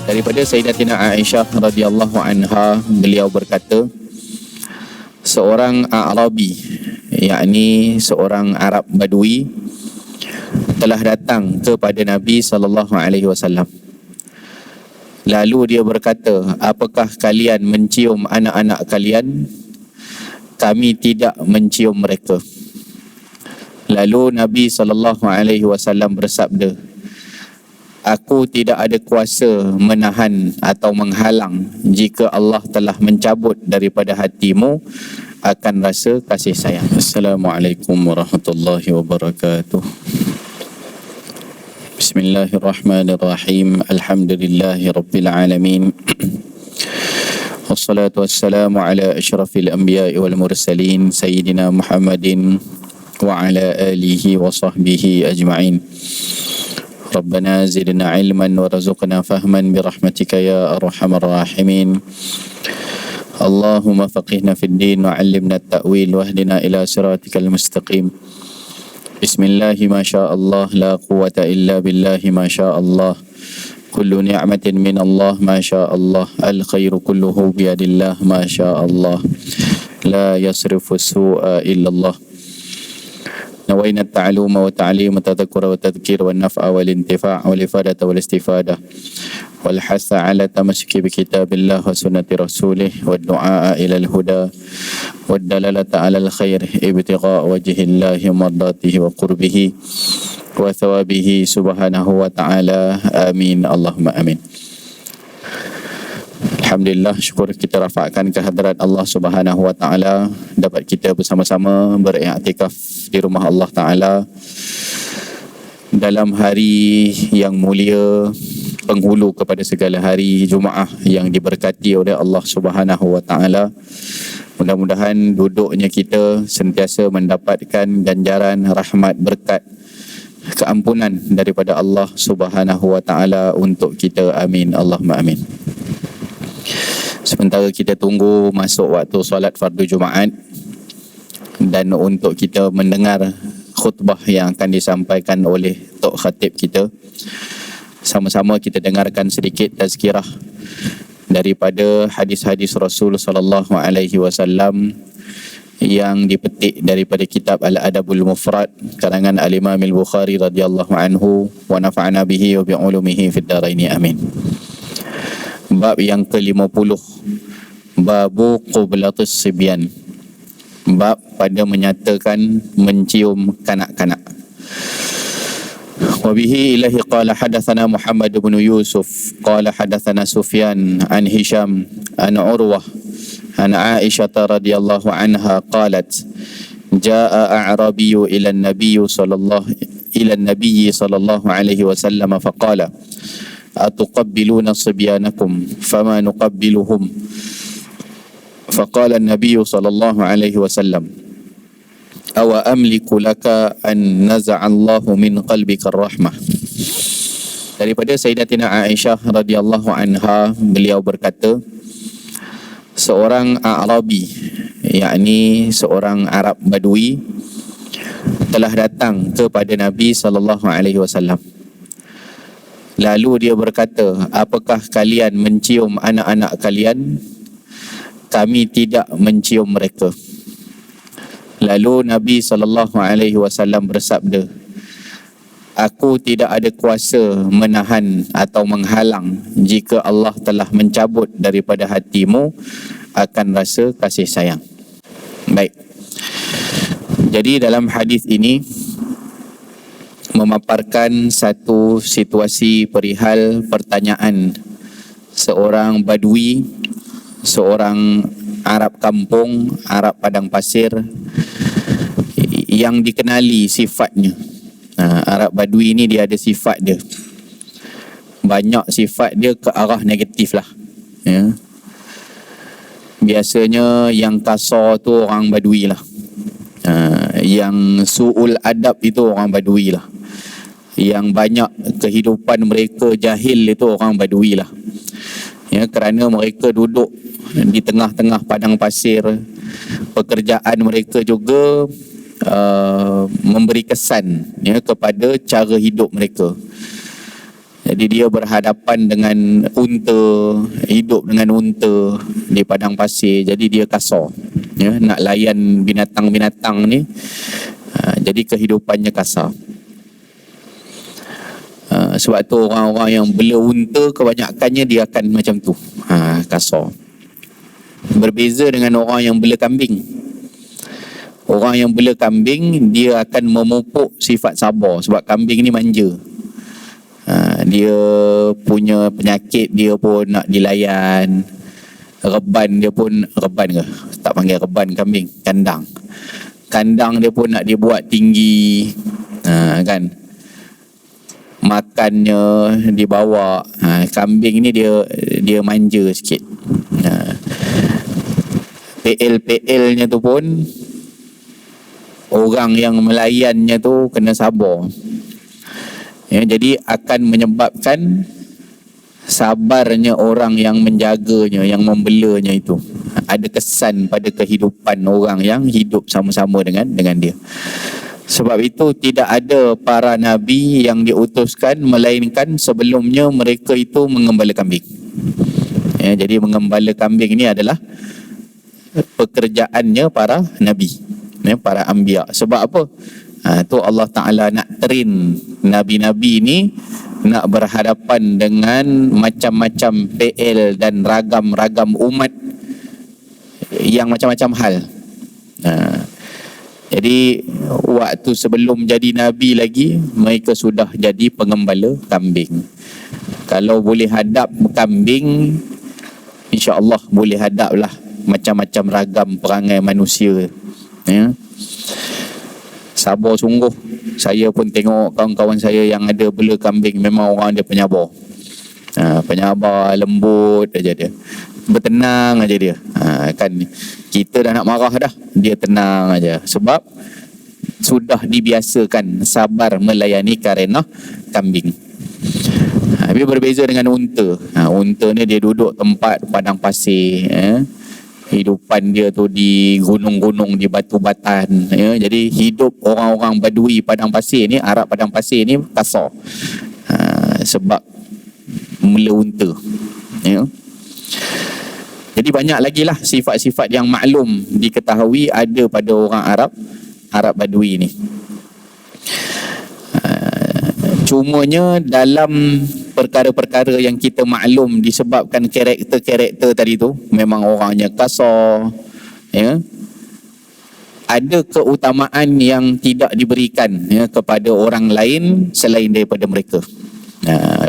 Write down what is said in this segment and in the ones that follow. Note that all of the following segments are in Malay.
Daripada Sayyidatina Aisyah radhiyallahu anha, beliau berkata, seorang A'rabi, yakni seorang Arab Badui, telah datang kepada Nabi SAW. Lalu dia berkata, apakah kalian mencium anak-anak kalian? Kami tidak mencium mereka. Lalu Nabi SAW bersabda, aku tidak ada kuasa menahan atau menghalang jika Allah telah mencabut daripada hatimu akan rasa kasih sayang. Assalamualaikum warahmatullahi wabarakatuh. Bismillahirrahmanirrahim. Alhamdulillahi rabbil alamin. Wassalatu wassalamu ala asyrafil anbiya'i wal mursalin sayyidina Muhammadin wa ala alihi wa sahbihi ajma'in. Rabbana zidna ilman warzuqna fahman birahmatika ya arhamar rahimin. Allahumma faqihna fid din wa 'allimna at-ta'wil wahdina ila siratikal mustaqim. Bismillahi ma syaa Allah la quwwata illa billahi ma syaa Allah. Kullu ni'matin min Allah ma syaa Allah. Al khairu kulluhu bi yadillah ma syaa Allah. La yasrifu as-su'a illa Allah. نوينا التعلم والتعليم والتذكر والتذكير والنفع والانتفاع والإفادة والاستفادة والحث على التمسك بكتاب الله وسنة رسوله والدعاء إلى الهدى والدلالة على الخير ابتغاء وجه الله ومرضاته وقربه وثوابه سبحانه وتعالى آمين اللهم آمين. Alhamdulillah, syukur kita rafakkan kehadrat Allah Subhanahu wa taala, dapat kita bersama-sama beriktikaf di rumah Allah taala dalam hari yang mulia, penghulu kepada segala hari, Jumaah yang diberkati oleh Allah Subhanahu wa taala. Mudah-mudahan duduknya kita sentiasa mendapatkan ganjaran, rahmat, berkat, keampunan daripada Allah Subhanahu wa taala untuk kita. Amin Allahumma amin. Sementara kita tunggu masuk waktu solat fardu Jumaat dan untuk kita mendengar khutbah yang akan disampaikan oleh Tok Khatib kita, sama-sama kita dengarkan sedikit tazkirah daripada hadis-hadis Rasul sallallahu alaihi wasallam yang dipetik daripada kitab Al-Adabul Mufrad karangan Al-Imam Al-Bukhari radhiyallahu anhu wa nafa'ana bihi wa bi ulumihi fid dharaini amin. Bab yang ke-50, Babu Qublatus Sibyan, bab pada menyatakan mencium kanak-kanak. Wa bihi ilahi qala hadatsana Muhammad bin Yusuf qala hadatsana Sufyan an Hisham an Urwah an Aisyah radhiyallahu anha qalat jaa a'rabiyyu ila an-nabiy sallallahu alaihi wasallam faqala أتقبلون صبيانكم فما نقبلهم فقال النبي صلى الله عليه وسلم أو أملك لك أن نزع الله من قلبك الرحمة. Daripada Sayyidatina Aisyah radhiyallahu anha, beliau berkata, seorang A'rabi, yakni seorang Arab Badui, telah datang kepada Nabi SAW. Lalu dia berkata, apakah kalian mencium anak-anak kalian? Kami tidak mencium mereka. Lalu Nabi SAW bersabda, aku tidak ada kuasa menahan atau menghalang jika Allah telah mencabut daripada hatimu akan rasa kasih sayang. Baik. Jadi dalam hadis ini memaparkan satu situasi perihal pertanyaan seorang Badui, seorang Arab kampung, Arab padang pasir yang dikenali sifatnya. Arab Badui ni dia ada sifat dia. Banyak sifat dia ke arah negatif lah. Ya. Biasanya yang kasar tu orang Badui lah. Yang su'ul adab itu orang Badui lah. Yang banyak kehidupan mereka jahil itu orang Badui lah. Ya, kerana mereka duduk di tengah-tengah padang pasir, pekerjaan mereka juga memberi kesan ya kepada cara hidup mereka. Jadi dia berhadapan dengan unta, hidup dengan unta di padang pasir. Jadi dia kasar, ya, nak layan binatang-binatang ni. Jadi kehidupannya kasar. Sebab tu orang-orang yang bela unta kebanyakannya dia akan macam tu, kasar. Berbeza dengan orang yang bela kambing. Orang yang bela kambing dia akan memupuk sifat sabar, sebab kambing ni manja. Dia punya penyakit dia pun nak dilayan. Reban dia pun, reban ke? Tak panggil reban kambing, kandang. Kandang dia pun nak dibuat tinggi, kan? Makannya dibawa. Kambing ni dia manja sikit. PL-PL-nya tu pun orang yang melayannya tu kena sabar. Ya, jadi akan menyebabkan sabarnya orang yang menjaganya, yang membelanya itu ada kesan pada kehidupan orang yang hidup sama-sama dengan dia. Sebab itu tidak ada para nabi yang diutuskan melainkan sebelumnya mereka itu mengembala kambing. Ya, jadi mengembala kambing ini adalah pekerjaannya para nabi, ya, para anbiya. Sebab apa? Tu Allah Ta'ala nak train nabi-nabi ini nak berhadapan dengan macam-macam PL dan ragam-ragam umat yang macam-macam hal. Jadi waktu sebelum jadi nabi lagi mereka sudah jadi pengembala kambing. Kalau boleh hadap kambing, insya-Allah boleh hadap lah macam-macam ragam perangai manusia, ya. Sabar sungguh. Saya pun tengok kawan-kawan saya yang ada bela kambing, memang orang dia penyabar. Penyabar, lembut aja dia, bertenang aja dia. Kan kita dah nak marah dah, dia tenang aja. Sebab sudah dibiasakan sabar melayani karenah kambing. Tapi berbeza dengan unta. Unta ni dia duduk tempat padang pasir, hidupan dia tu di gunung-gunung, di batu-batan, ya. Jadi hidup orang-orang Badui padang pasir ni, Arab padang pasir ni kasar. Sebab mula unta, ya. Jadi banyak lagi lah sifat-sifat yang maklum diketahui ada pada orang Arab Badui ni. Cumanya dalam perkara-perkara yang kita maklum disebabkan karakter-karakter tadi tu, memang orangnya kasar, ya. Ada keutamaan yang tidak diberikan, ya, kepada orang lain selain daripada mereka.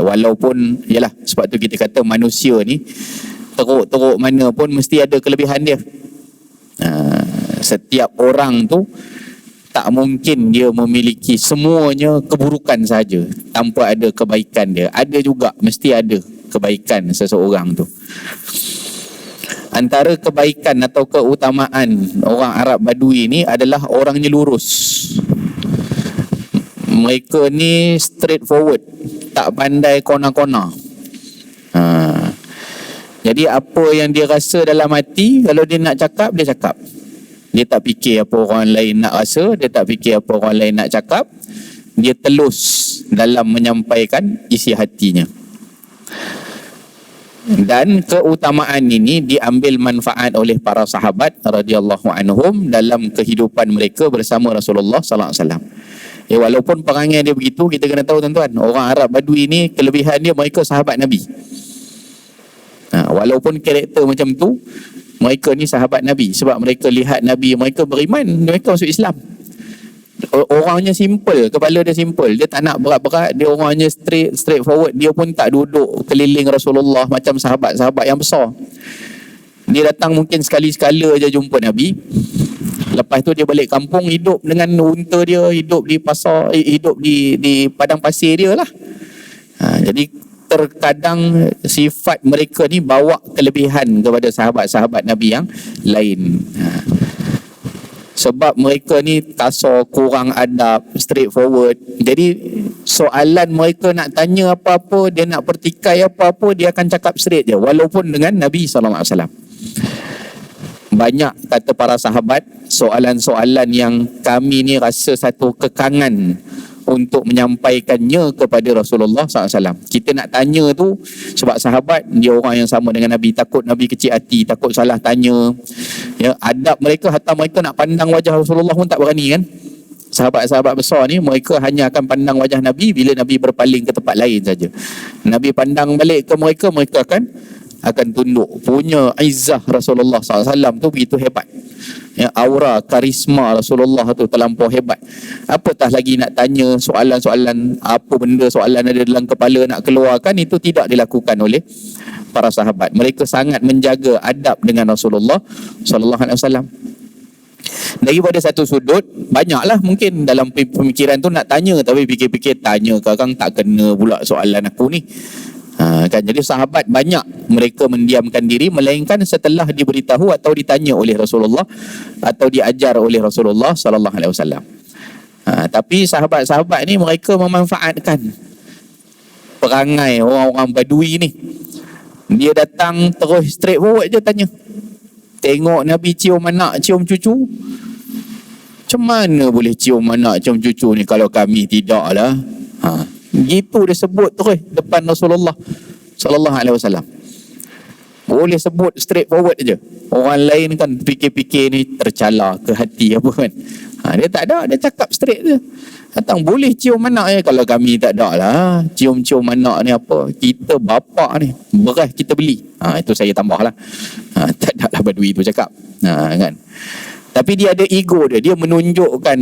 Walaupun, yalah, sebab tu kita kata manusia ni teruk-teruk mana pun mesti ada kelebihan dia. Setiap orang tu tak mungkin dia memiliki semuanya keburukan saja tanpa ada kebaikan dia. Ada juga, mesti ada kebaikan seseorang tu. Antara kebaikan atau keutamaan orang Arab Badui ni adalah orangnya lurus. Mereka ni straightforward, tak pandai kona-kona. Jadi apa yang dia rasa dalam hati, kalau dia nak cakap, dia cakap. Dia tak fikir apa orang lain nak rasa, dia tak fikir apa orang lain nak cakap. Dia telus dalam menyampaikan isi hatinya. Dan keutamaan ini diambil manfaat oleh para sahabat radhiyallahu anhum dalam kehidupan mereka bersama Rasulullah sallallahu alaihi wasallam. Walaupun perangai dia begitu, kita kena tahu tuan-tuan, orang Arab Badui ni kelebihan dia, mereka sahabat Nabi. Walaupun karakter macam tu, mereka ni sahabat Nabi. Sebab mereka lihat Nabi, mereka beriman, mereka masuk Islam. Orangnya simple, kepala dia simple, dia tak nak berat-berat, dia orangnya straightforward. Dia pun tak duduk keliling Rasulullah macam sahabat-sahabat yang besar. Dia datang mungkin sekali-sekala je jumpa Nabi. Lepas tu dia balik kampung, hidup dengan unta dia, hidup di pasar, hidup di padang pasir dia lah. Jadi terkadang sifat mereka ni bawa kelebihan kepada sahabat-sahabat Nabi yang lain. Sebab mereka ni kasar, kurang adab, straightforward. Jadi soalan mereka nak tanya apa-apa, dia nak pertikai apa-apa, dia akan cakap straight je, walaupun dengan Nabi SAW. Banyak, kata para sahabat, soalan-soalan yang kami ni rasa satu kekangan untuk menyampaikannya kepada Rasulullah SAW. Kita nak tanya tu sebab sahabat dia orang yang sama dengan Nabi, takut Nabi kecil hati, takut salah tanya. Ya, adab mereka, hatta mereka nak pandang wajah Rasulullah pun tak berani kan. Sahabat-sahabat besar ni mereka hanya akan pandang wajah Nabi bila Nabi berpaling ke tempat lain saja. Nabi pandang balik ke mereka, mereka akan tunduk. Punya izzah Rasulullah SAW tu begitu hebat. Ya, aura, karisma Rasulullah tu terlampau hebat. Apatah lagi nak tanya soalan-soalan, apa benda soalan ada dalam kepala nak keluarkan, itu tidak dilakukan oleh para sahabat. Mereka sangat menjaga adab dengan Rasulullah SAW. Daripada satu sudut, banyaklah mungkin dalam pemikiran tu nak tanya, tapi fikir-fikir tanya kadang tak kena pula soalan aku ni. Kan, jadi sahabat banyak mereka mendiamkan diri, melainkan setelah diberitahu atau ditanya oleh Rasulullah atau diajar oleh Rasulullah sallallahu alaihi wasallam. Tapi sahabat-sahabat ni mereka memanfaatkan perangai orang-orang Badui ni. Dia datang terus straight forward je tanya. Tengok Nabi cium anak, cium cucu. Macam mana boleh cium anak, cium cucu ni kalau kami tidak lah. Gitu dia sebut terus depan Rasulullah sallallahu alaihi wasallam. Boleh sebut straight forward je. Orang lain kan fikir-fikir ni tercala ke hati apa kan. Dia tak ada, dia cakap straight je. Datang boleh cium anak ya, kalau kami tak ada lah. Cium-cium anak ni apa? Kita bapak ni, beras kita beli. Itu saya tambah lah. Tak ada lah Badui tu cakap. Kan. Tapi dia ada ego dia. Dia menunjukkan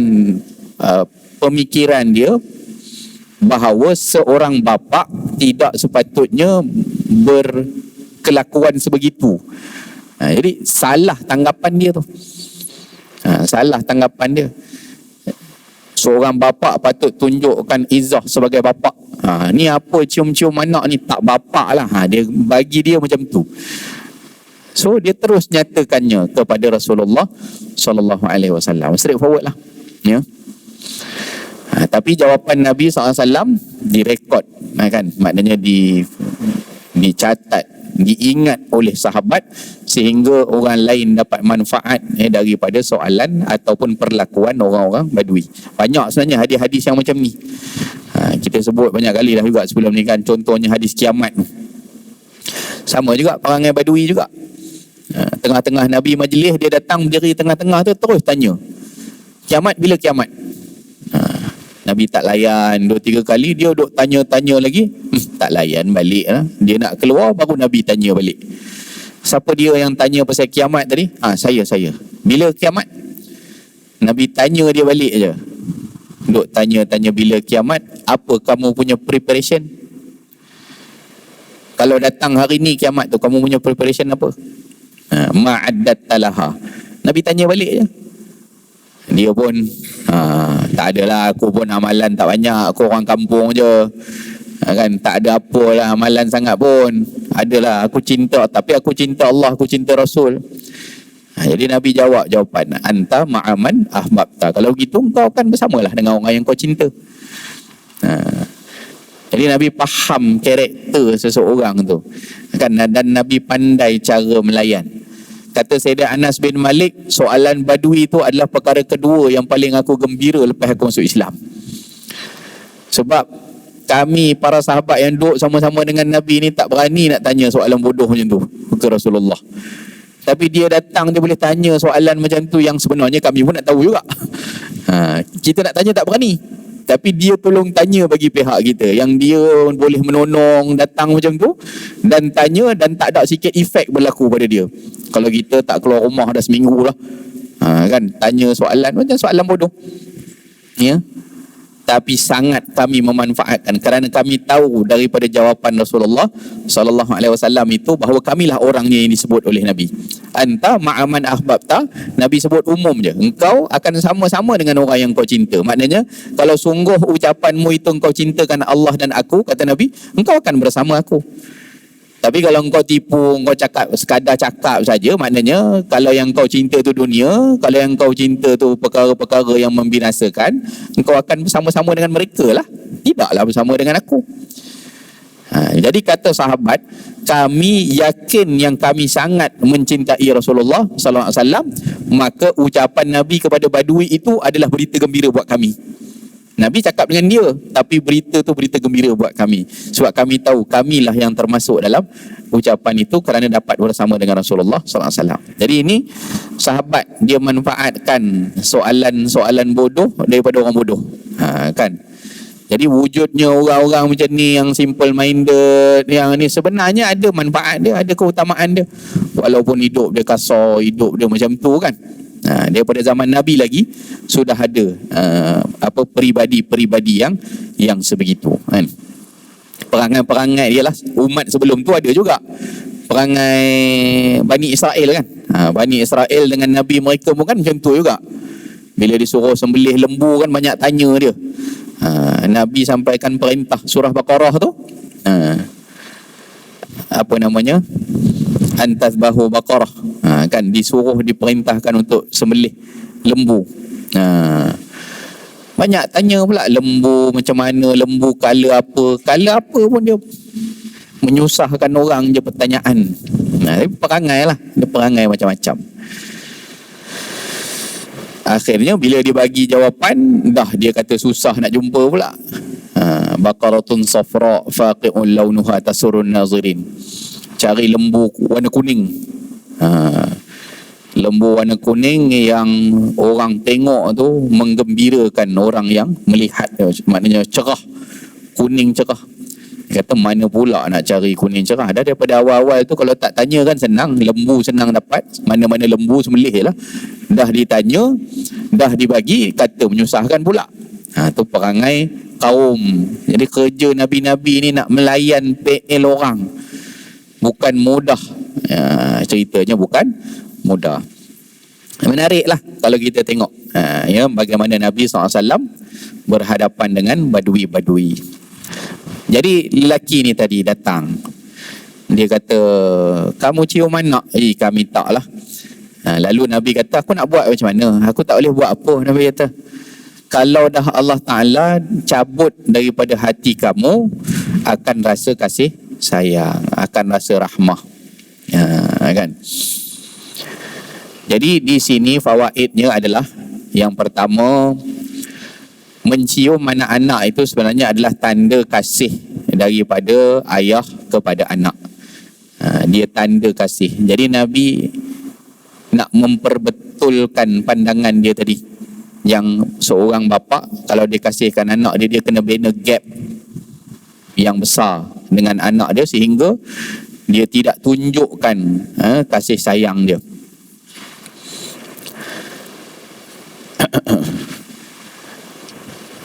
pemikiran dia bahawa seorang bapa tidak sepatutnya berkelakuan sebegitu. Jadi salah tanggapan dia tu. Salah tanggapan dia. Seorang bapa patut tunjukkan izzah sebagai bapa. Ni apa cium-cium anak ni, tak bapa lah. Dia bagi dia macam tu. So dia terus nyatakannya kepada Rasulullah sallallahu alaihi wasallam. Straight forward lah. Ya. Tapi jawapan Nabi SAW direkod, kan? Maknanya dicatat, diingat oleh sahabat sehingga orang lain dapat manfaat daripada soalan ataupun perlakuan orang-orang Badui. Banyak sebenarnya hadis-hadis yang macam ni. Kita sebut banyak kali dah juga sebelum ni kan. Contohnya hadis kiamat. Sama juga perangai Badui juga. Tengah-tengah Nabi majlis, dia datang berdiri tengah-tengah tu terus tanya, kiamat bila kiamat? Nabi tak layan 2-3 kali, dia duk tanya-tanya lagi. Tak layan balik lah. Dia nak keluar baru Nabi tanya balik. Siapa dia yang tanya pasal kiamat tadi? Saya. Bila kiamat? Nabi tanya dia balik je. Duk tanya-tanya bila kiamat. Apa kamu punya preparation? Kalau datang hari ni kiamat tu, kamu punya preparation apa? Ma'addat talaha. Nabi tanya balik je. Dia pun tak adalah, aku pun amalan tak banyak, aku orang kampung je kan, tak ada apalah amalan sangat pun. Adalah aku cinta, tapi aku cinta Allah, aku cinta Rasul. Jadi Nabi jawab jawapan, anta ma'aman ahbabta. Kalau begitu kau kan bersamalah dengan orang yang kau cinta. Jadi Nabi faham karakter seseorang tu kan, dan Nabi pandai cara melayan. Kata Sayyidina Anas bin Malik, soalan Badui itu adalah perkara kedua yang paling aku gembira lepas aku masuk Islam. Sebab kami para sahabat yang duduk sama-sama dengan Nabi ni tak berani nak tanya soalan bodoh macam tu ke Rasulullah. Tapi dia datang, dia boleh tanya soalan macam tu yang sebenarnya kami pun nak tahu juga. Kita nak tanya tak berani. Tapi dia tolong tanya bagi pihak kita, yang dia boleh menonong datang macam tu dan tanya, dan tak ada sikit efek berlaku pada dia. Kalau kita tak keluar rumah dah seminggu lah, kan, tanya soalan macam soalan bodoh, ya. Tapi sangat kami memanfaatkan, kerana kami tahu daripada jawapan Rasulullah sallallahu alaihi wasallam itu bahawa kamilah orangnya yang disebut oleh Nabi. Anta ma'aman ahbabta, Nabi sebut umum je. Engkau akan sama-sama dengan orang yang kau cinta. Maknanya kalau sungguh ucapanmu itu engkau cintakan Allah dan aku, kata Nabi, engkau akan bersama aku. Tapi kalau engkau tipu, engkau cakap sekadar cakap saja, maknanya kalau yang kau cinta tu dunia, kalau yang kau cinta tu perkara-perkara yang membinasakan, engkau akan bersama-sama dengan mereka lah, tidaklah bersama dengan aku. Jadi kata sahabat, kami yakin yang kami sangat mencintai Rasulullah sallallahu alaihi wasallam, maka ucapan Nabi kepada Badui itu adalah berita gembira buat kami. Nabi cakap dengan dia, tapi berita tu berita gembira buat kami. Sebab kami tahu kamilah yang termasuk dalam ucapan itu kerana dapat bersama dengan Rasulullah sallallahu alaihi wasallam. Jadi ini sahabat dia manfaatkan soalan-soalan bodoh daripada orang bodoh. Kan? Jadi wujudnya orang-orang macam ni yang simple minded, yang ni sebenarnya ada manfaat dia, ada keutamaan dia. Walaupun hidup dia kasar, hidup dia macam tu kan. Daripada zaman Nabi lagi sudah ada peribadi-peribadi yang sebegitu kan. Perangai-perangai dia lah umat sebelum tu ada juga. Perangai Bani Israel kan. Bani Israel dengan Nabi mereka pun kan macam tu juga. Bila disuruh sembelih lembu kan banyak tanya dia. Nabi sampaikan perintah surah Baqarah tu. Apa namanya? Antazbahu Baqarah. Kan disuruh diperintahkan untuk sembelih lembu. Banyak tanya pula lembu macam mana, lembu kala apa pun dia menyusahkan orang je pertanyaan. Perangai lah, dia perangai macam-macam. Akhirnya bila dia bagi jawapan, dah dia kata susah nak jumpa pula. Baqaratun safra faqi'un launuha tasurun nazirin. Cari lembu warna kuning. Lembu warna kuning yang orang tengok tu menggembirakan orang yang melihat. Maknanya cerah, kuning cerah. Dia kata mana pula nak cari kuning cerah. Dah daripada awal-awal tu kalau tak tanya kan senang. Lembu senang dapat. Mana-mana lembu sembelih lah. Dah ditanya, dah dibagi, kata menyusahkan pula. Tu perangai kaum. Jadi kerja Nabi-Nabi ni nak melayan PL orang bukan mudah. Ceritanya bukan mudah. Menarik lah kalau kita tengok bagaimana Nabi SAW berhadapan dengan badui-badui. Jadi lelaki ni tadi datang, dia kata kamu cium anak. Kami tak lah. Lalu Nabi kata aku nak buat macam mana? Aku tak boleh buat apa. Nabi kata kalau dah Allah Ta'ala cabut daripada hati kamu, akan rasa kasih sayang, akan rasa rahmah. Kan? Jadi di sini fawaidnya adalah yang pertama, mencium anak-anak itu sebenarnya adalah tanda kasih daripada ayah kepada anak. Dia tanda kasih. Jadi Nabi nak memperbetulkan pandangan dia tadi, yang seorang bapa kalau dia kasihkan anak dia kena bina gap yang besar dengan anak dia sehingga dia tidak tunjukkan kasih sayang dia.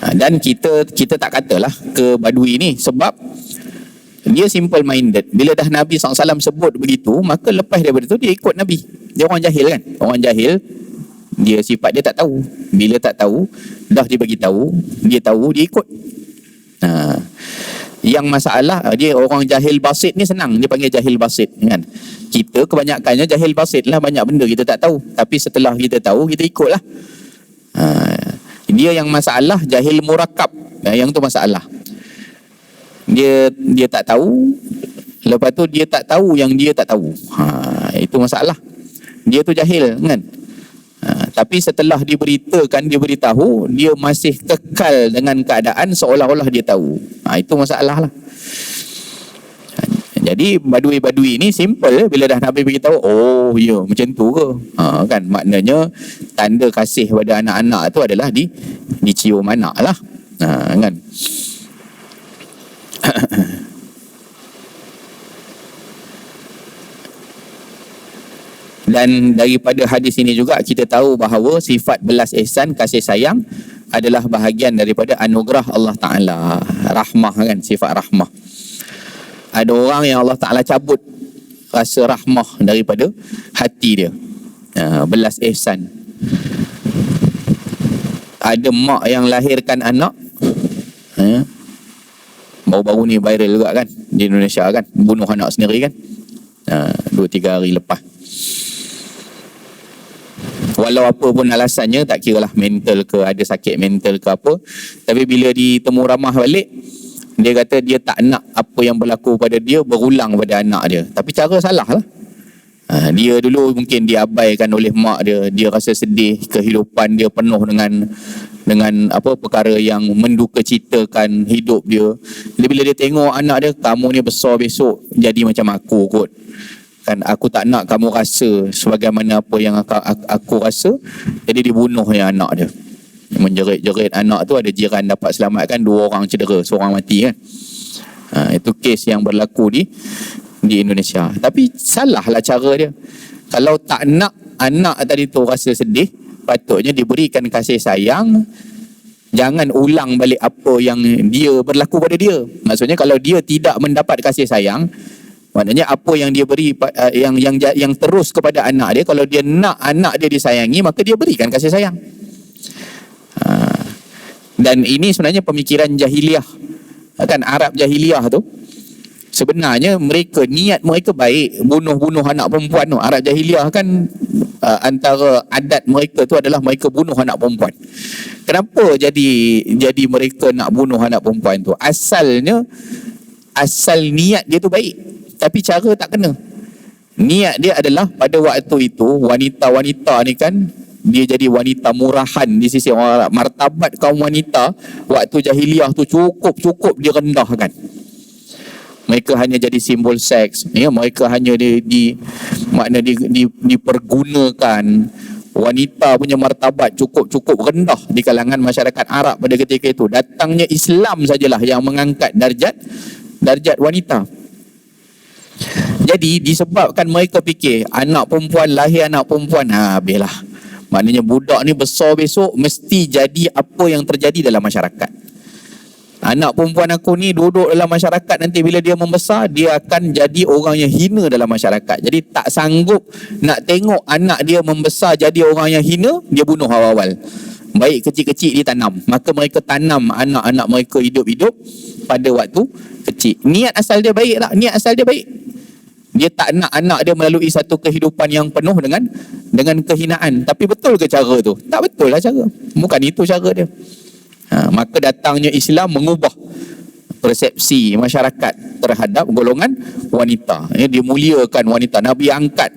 Dan kita tak katalah ke badui ni sebab dia simple minded. Bila dah Nabi SAW sebut begitu, maka lepas daripada tu dia ikut Nabi. Dia orang jahil kan. Orang jahil, dia sifat dia tak tahu. Bila tak tahu, dah dia bagi tahu, dia tahu, dia ikut. Yang masalah dia orang jahil basit ni senang, dia panggil jahil basit kan. Kita kebanyakannya jahil basit lah, banyak benda kita tak tahu, tapi setelah kita tahu kita ikut lah. Dia yang masalah jahil murakab, yang tu masalah. Dia tak tahu, lepas tu dia tak tahu yang dia tak tahu. Itu masalah. Dia tu jahil kan. Tapi setelah diberitahu, dia masih kekal dengan keadaan seolah-olah dia tahu. Itu masalah lah. Jadi badui-badui ni simple. Bila dah Nabi beritahu, oh ya macam tu ke, kan, maknanya tanda kasih pada anak-anak tu adalah dicium anak lah, kan. Dan daripada hadis ini juga kita tahu bahawa sifat belas ihsan, kasih sayang adalah bahagian daripada anugerah Allah Ta'ala. Rahmah kan, sifat rahmah. Ada orang yang Allah Ta'ala cabut rasa rahmah daripada hati dia, belas ihsan. Ada mak yang lahirkan anak, baru-baru ni viral juga kan di Indonesia kan, bunuh anak sendiri kan, 2-3 hari lepas. Walau apa pun alasannya, tak kira lah mental ke, ada sakit mental ke apa, tapi bila ditemu ramah balik, dia kata dia tak nak apa yang berlaku pada dia berulang pada anak dia. Tapi cara salah lah. Dia dulu mungkin diabaikan oleh mak dia, dia rasa sedih, kehidupan dia penuh dengan perkara yang mendukacitakan hidup dia. Jadi bila dia tengok anak dia, kamu ni besar besok jadi macam aku kot. Kan aku tak nak kamu rasa sebagaimana apa yang aku rasa. Jadi dibunuh ya anak dia. Menjerit-jerit anak tu, ada jiran dapat selamatkan, 2 orang cedera, seorang mati kan. Itu kes yang berlaku di Indonesia. Tapi salahlah cara dia. Kalau tak nak anak tadi tu rasa sedih, patutnya diberikan kasih sayang. Jangan ulang balik apa yang dia berlaku pada dia. Maksudnya kalau dia tidak mendapat kasih sayang, maknanya apa yang dia beri, yang terus kepada anak dia, kalau dia nak anak dia disayangi, maka dia berikan kasih sayang. Dan ini sebenarnya pemikiran jahiliah. Kan Arab jahiliah tu sebenarnya niat mereka baik, bunuh anak perempuan tu. Arab jahiliah kan antara adat mereka tu adalah mereka bunuh anak perempuan. Kenapa jadi mereka nak bunuh anak perempuan tu? Asal niat dia tu baik, tapi cara tak kena. Niat dia adalah pada waktu itu wanita-wanita ni kan, dia jadi wanita murahan di sisi orang Arab. Martabat kaum wanita waktu jahiliah tu cukup direndahkan. Mereka hanya jadi simbol seks, ya, mereka hanya dipergunakan. Wanita punya martabat cukup rendah di kalangan masyarakat Arab pada ketika itu. Datangnya Islam sajalah yang mengangkat darjat wanita. Jadi disebabkan mereka fikir lahir anak perempuan, habislah. Maknanya budak ni besar besok mesti jadi apa yang terjadi dalam masyarakat. Anak perempuan aku ni duduk dalam masyarakat, nanti bila dia membesar, dia akan jadi orang yang hina dalam masyarakat. Jadi tak sanggup nak tengok anak dia membesar jadi orang yang hina, dia bunuh awal-awal. Baik kecil-kecil ditanam, maka mereka tanam anak-anak mereka hidup-hidup pada waktu kecil. Niat asal dia baik tak? Niat asal dia baik. Dia tak nak anak dia melalui satu kehidupan yang penuh dengan kehinaan. Tapi betul ke cara tu? Tak betul lah cara. Bukan itu cara dia. Maka datangnya Islam mengubah persepsi masyarakat terhadap golongan wanita. Dimuliakan wanita. Nabi angkat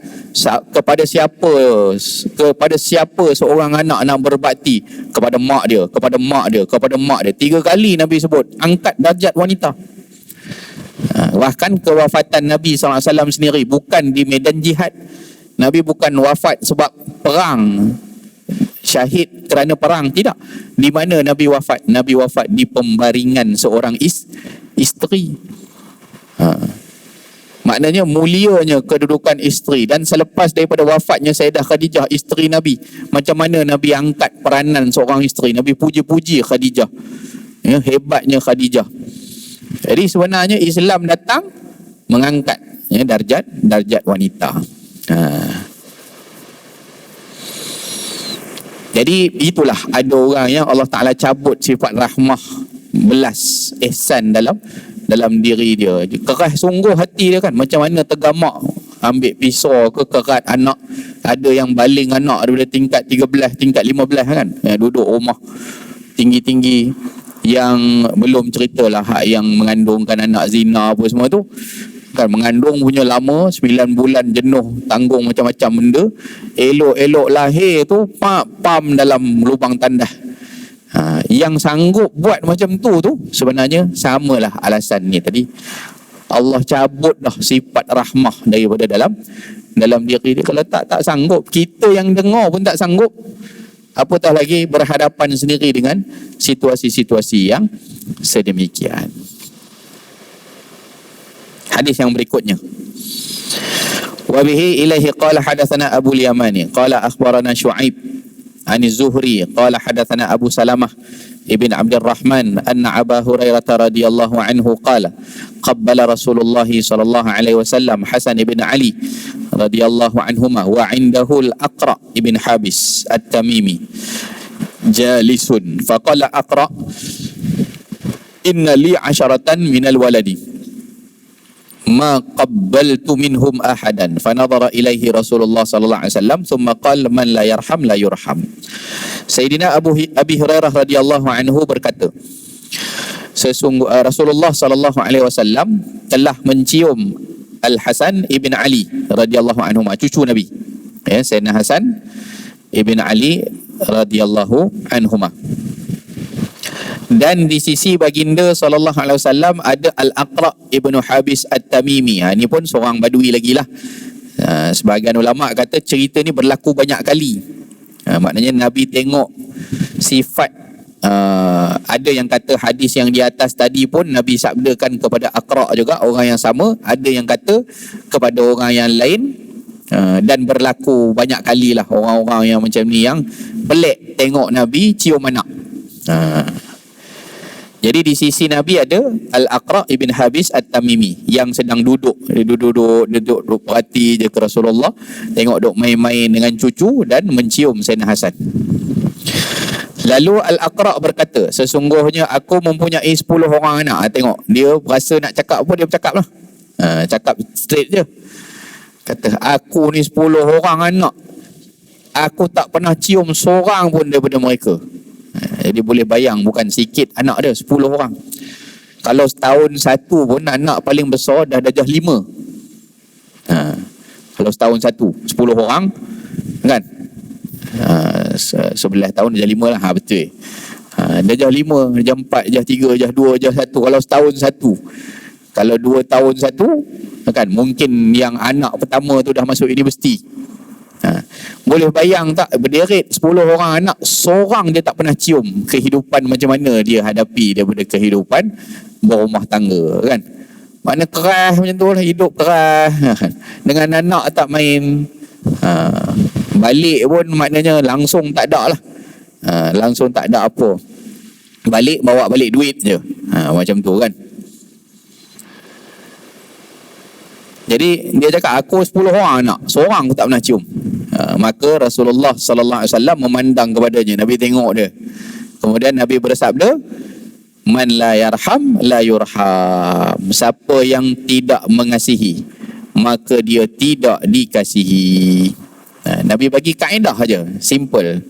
kepada siapa seorang anak nak berbakti, kepada mak dia, kepada mak dia, kepada mak dia. 3 kali Nabi sebut angkat darjat wanita. Bahkan kewafatan Nabi SAW sendiri bukan di medan jihad. Nabi bukan wafat sebab perang, syahid kerana perang, tidak. Di mana Nabi wafat? Nabi wafat di pembaringan seorang isteri. Maknanya mulianya kedudukan isteri. Dan selepas daripada wafatnya Sayyidah Khadijah, isteri Nabi, macam mana Nabi angkat peranan seorang isteri? Nabi puji-puji Khadijah, ya, hebatnya Khadijah. Jadi sebenarnya Islam datang mengangkat, ya, darjat wanita. Jadi itulah, ada orang yang Allah Ta'ala cabut sifat rahmah, belas, ihsan dalam diri dia. Keras sungguh hati dia kan. Macam mana tergamak ambil pisau ke kerat anak. Ada yang baling anak daripada tingkat 13, tingkat 15 kan, duduk rumah tinggi-tinggi. Yang belum ceritalah hak yang mengandungkan anak zina apa semua tu kan. Mengandung punya lama, 9 bulan jenuh, tanggung macam-macam benda. Elok-elok lahir tu pam dalam lubang tandas. Yang sanggup buat macam tu sebenarnya samalah alasan ni tadi. Allah cabut dah sifat rahmah daripada dalam diri dia. Kalau tak sanggup, kita yang dengar pun tak sanggup, apatah lagi berhadapan sendiri dengan situasi-situasi yang sedemikian. Hadis yang berikutnya. Wa bihi ilaihi qala hadatsana Abu al-Yamani qala akhbarana Syu'aib an az-Zuhri qala hadatsana Abu Salamah ibn Abdurrahman anna Abu Hurairah radhiyallahu anhu qala qabbala Rasulullah sallallahu alaihi wasallam Hasan ibn Ali radhiyallahu anhuma wa indahu al-Aqra ibn Habis at-Tamimi jalisun faqala Aqra inna li 'asharatan minal waladi ma qabbaltu minhum ahadan fanadhara ilaihi Rasulullah sallallahu alaihi wasallam thumma qala man la yarham la yurham. Sayyidina Abi Hurairah radhiyallahu anhu berkata, Rasulullah sallallahu alaihi wasallam telah mencium Al-Hasan ibn Ali radhiyallahu anhu, cucu Nabi, ya, Sayyidina Hasan ibn Ali radhiyallahu anhuma. Dan di sisi baginda SAW ada Al-Aqra' ibnu Habis At-Tamimi. Ini pun seorang badui lagi lah. Sebahagian ulama' kata cerita ni berlaku banyak kali. Maknanya Nabi tengok sifat, ada yang kata hadis yang di atas tadi pun Nabi sabdakan kepada Aqra' juga, orang yang sama. Ada yang kata kepada orang yang lain. Dan berlaku banyak kali lah orang-orang yang macam ni, yang pelik tengok Nabi cium anak. Jadi di sisi Nabi ada Al-Aqra' ibn Habis At-Tamimi yang sedang duduk perhati je ke Rasulullah, tengok duk main-main dengan cucu dan mencium Sayyidina Hasan. Lalu Al-Aqra' berkata, sesungguhnya aku mempunyai 10 orang anak. Tengok, dia berasa nak cakap apa, dia bercakap lah. Cakap straight je. Kata, aku ni 10 orang anak, aku tak pernah cium seorang pun daripada mereka. Jadi boleh bayang, bukan sikit anak dia, 10 orang. Kalau setahun satu pun, anak paling besar dah darjah 5. Kalau setahun satu 10 orang kan, 11 tahun darjah 5 lah. Betul. Darjah 5, darjah 4, darjah 3, darjah 2, darjah 1. Kalau setahun satu, kalau 2 tahun satu kan, mungkin yang anak pertama tu dah masuk universiti. Boleh bayang tak, berderet 10 orang anak, seorang dia tak pernah cium. Kehidupan macam mana dia hadapi daripada kehidupan berumah tangga kan. Makna keras macam tu lah, hidup keras. Dengan anak tak main. Balik pun maknanya langsung tak ada lah. Langsung tak ada apa. Balik, bawa balik duit je. Macam tu kan. Jadi dia cakap, aku 10 orang anak, seorang aku tak pernah cium. Maka Rasulullah sallallahu alaihi wasallam memandang kepadanya. Nabi tengok dia. Kemudian Nabi bersabda, man la yarham la yurham. Siapa yang tidak mengasihi, maka dia tidak dikasihi. Nabi bagi kaedah aja, simple.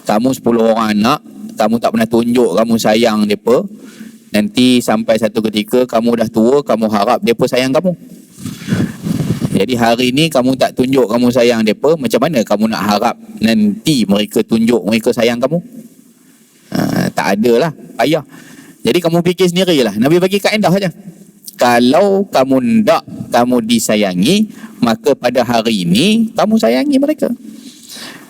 Kamu 10 orang anak, kamu tak pernah tunjuk kamu sayang depa. Nanti sampai satu ketika kamu dah tua, kamu harap depa sayang kamu. Jadi hari ni kamu tak tunjuk kamu sayang depa, macam mana kamu nak harap nanti mereka tunjuk mereka sayang kamu? Tak ada lah, payah. Jadi kamu fikir sendirilah. Nabi bagi kaedah saja. Kalau kamu tak, kamu disayangi, maka pada hari ini kamu sayangi mereka.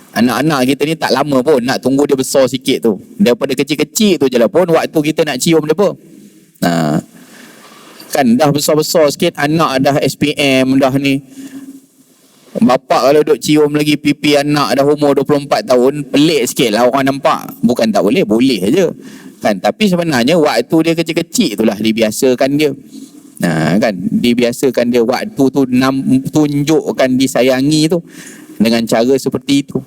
Anak-anak kita ni tak lama pun, nak tunggu dia besar sikit tu. Daripada kecil-kecil tu je lah pun waktu kita nak cium mereka. Kan dah besar-besar sikit, anak dah SPM dah ni. Bapak kalau duk cium lagi pipi anak dah umur 24 tahun, pelik sikit lah orang nampak. Bukan tak boleh, boleh je kan. Tapi sebenarnya waktu dia kecil-kecil tu lah dibiasakan dia. Kan, dibiasakan dia waktu tu tunjukkan disayangi tu dengan cara seperti itu.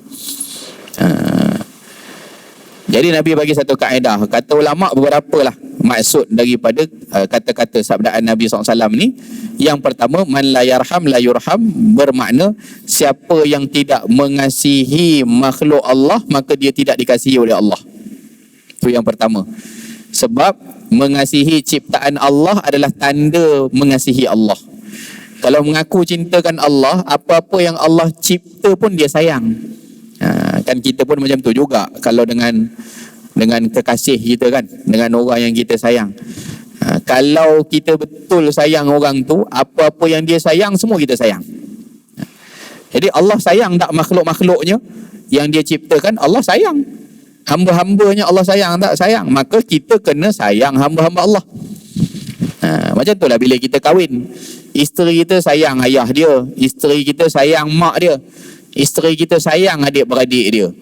Jadi Nabi bagi satu kaedah. Kata ulama' beberapa lah maksud daripada kata-kata sabdaan Nabi SAW ni. Yang pertama, man la yarham la yurham, bermakna siapa yang tidak mengasihi makhluk Allah, maka dia tidak dikasihi oleh Allah. Itu yang pertama. Sebab mengasihi ciptaan Allah adalah tanda mengasihi Allah. Kalau mengaku cintakan Allah, apa-apa yang Allah cipta pun dia sayang. Kan kita pun macam tu juga. Kalau dengan kekasih kita kan, dengan orang yang kita sayang. Kalau kita betul sayang orang tu, apa-apa yang dia sayang, semua kita sayang. Jadi Allah sayang tak makhluk-makhluknya yang dia ciptakan? Allah sayang. Hamba-hambanya Allah sayang tak? Sayang. Maka kita kena sayang hamba-hamba Allah. Macam tu lah bila kita kahwin. Isteri kita sayang ayah dia, isteri kita sayang mak dia, isteri kita sayang adik-beradik dia.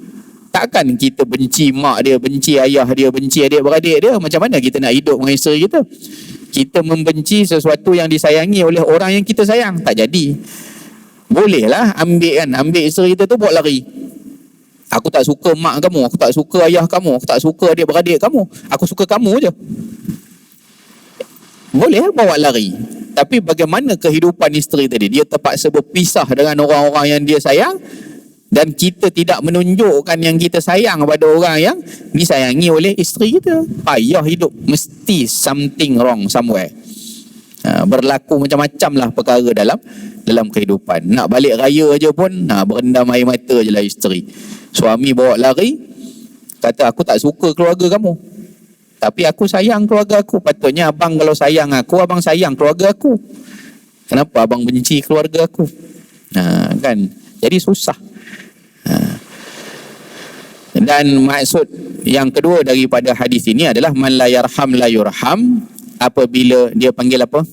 Takkan kita benci mak dia, benci ayah dia, benci adik-beradik dia? Macam mana kita nak hidup dengan isteri kita? Kita membenci sesuatu yang disayangi oleh orang yang kita sayang. Tak jadi. Bolehlah ambil isteri kita tu buat lari. Aku tak suka mak kamu, aku tak suka ayah kamu, aku tak suka adik-beradik kamu, aku suka kamu je. Boleh bawa lari. Tapi bagaimana kehidupan isteri tadi? Dia terpaksa berpisah dengan orang-orang yang dia sayang, dan kita tidak menunjukkan yang kita sayang pada orang yang disayangi oleh isteri kita. Payah hidup. Mesti something wrong somewhere. Berlaku macam-macam lah perkara dalam kehidupan. Nak balik raya je pun berendam air mata je lah isteri. Suami bawa lari, kata aku tak suka keluarga kamu. Tapi aku sayang keluarga aku. Patutnya abang kalau sayang aku, abang sayang keluarga aku. Kenapa abang benci keluarga aku? Kan? Jadi susah. Dan maksud yang kedua daripada hadis ini adalah man la yarham la yurham. Apabila dia panggil apa?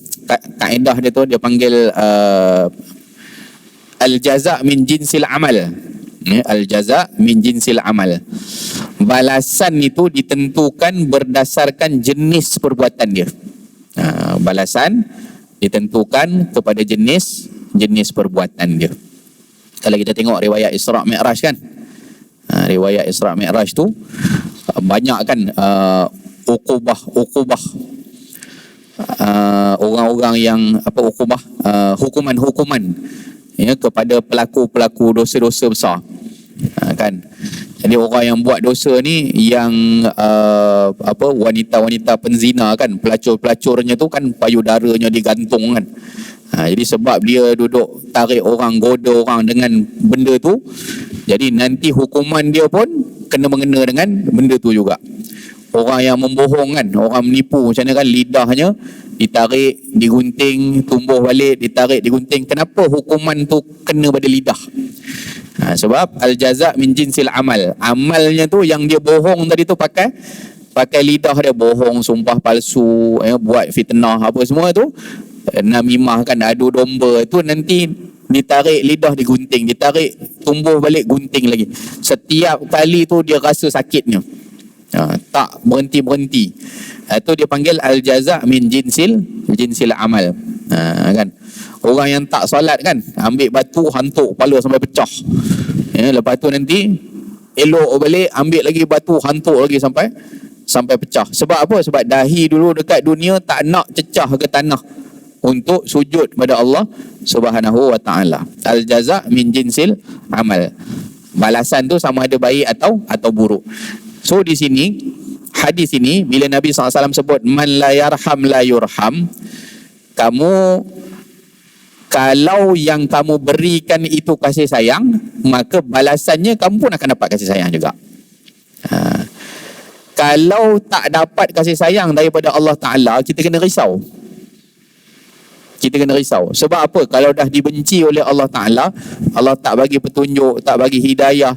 Kaedah dia tu dia panggil al-jaza' min jinsil amal. Al-jaza' min jinsil amal. Balasan itu ditentukan berdasarkan jenis perbuatan dia. Balasan ditentukan kepada jenis perbuatan dia. Kalau kita tengok riwayat Isra' Mi'raj kan, riwayat Isra' Mi'raj tu banyak kan ukubah orang-orang yang ukubah, hukuman ya kepada pelaku-pelaku dosa-dosa besar, kan. Jadi orang yang buat dosa ni yang wanita-wanita penzina kan, pelacur-pelacurnya tu kan payudaranya digantung kan. Jadi sebab dia duduk tarik orang, goda orang dengan benda tu, jadi nanti hukuman dia pun kena mengena dengan benda tu juga. Orang yang membohong kan, orang menipu macam mana kan, lidahnya ditarik, digunting, tumbuh balik, ditarik, digunting. Kenapa hukuman tu kena pada lidah? Sebab al-jaza' min jinsil amal. Amalnya tu yang dia bohong tadi tu pakai lidah dia, bohong, sumpah palsu, buat fitnah apa semua tu, namimah kan, adu domba tu, nanti ditarik lidah digunting, ditarik tumbuh balik gunting lagi. Setiap kali tu dia rasa sakitnya, tak berhenti-berhenti. Itu dia panggil al-jaza' min jinsil amal. Kan, orang yang tak solat kan, ambil batu hantuk kepala sampai pecah, lepas tu nanti elok balik, ambil lagi batu hantuk lagi sampai pecah. Sebab apa? Sebab dahi dulu dekat dunia tak nak cecah ke tanah untuk sujud pada Allah Subhanahu wa ta'ala. Al-jaza' min jinsil amal. Balasan tu sama ada baik atau buruk. So di sini, hadis ini bila Nabi SAW sebut man la yarham la yurham, kamu kalau yang kamu berikan itu kasih sayang, maka balasannya kamu pun akan dapat kasih sayang juga. Kalau tak dapat kasih sayang daripada Allah Ta'ala, kita kena risau. Sebab apa? Kalau dah dibenci oleh Allah Ta'ala, Allah tak bagi petunjuk, tak bagi hidayah,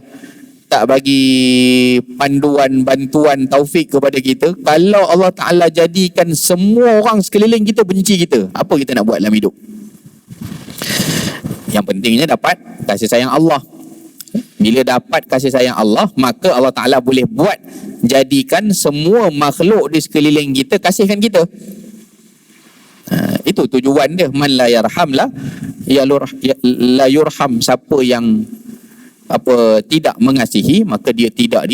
tak bagi panduan, bantuan, taufik kepada kita. Kalau Allah Ta'ala jadikan semua orang sekeliling kita benci kita, apa kita nak buat dalam hidup? Yang pentingnya dapat kasih sayang Allah. Bila dapat kasih sayang Allah, maka Allah Ta'ala boleh buat jadikan semua makhluk di sekeliling kita kasihkan kita. Itu tujuan dia. Man la yarham la yurham. Siapa yang tidak mengasihi, maka dia tidak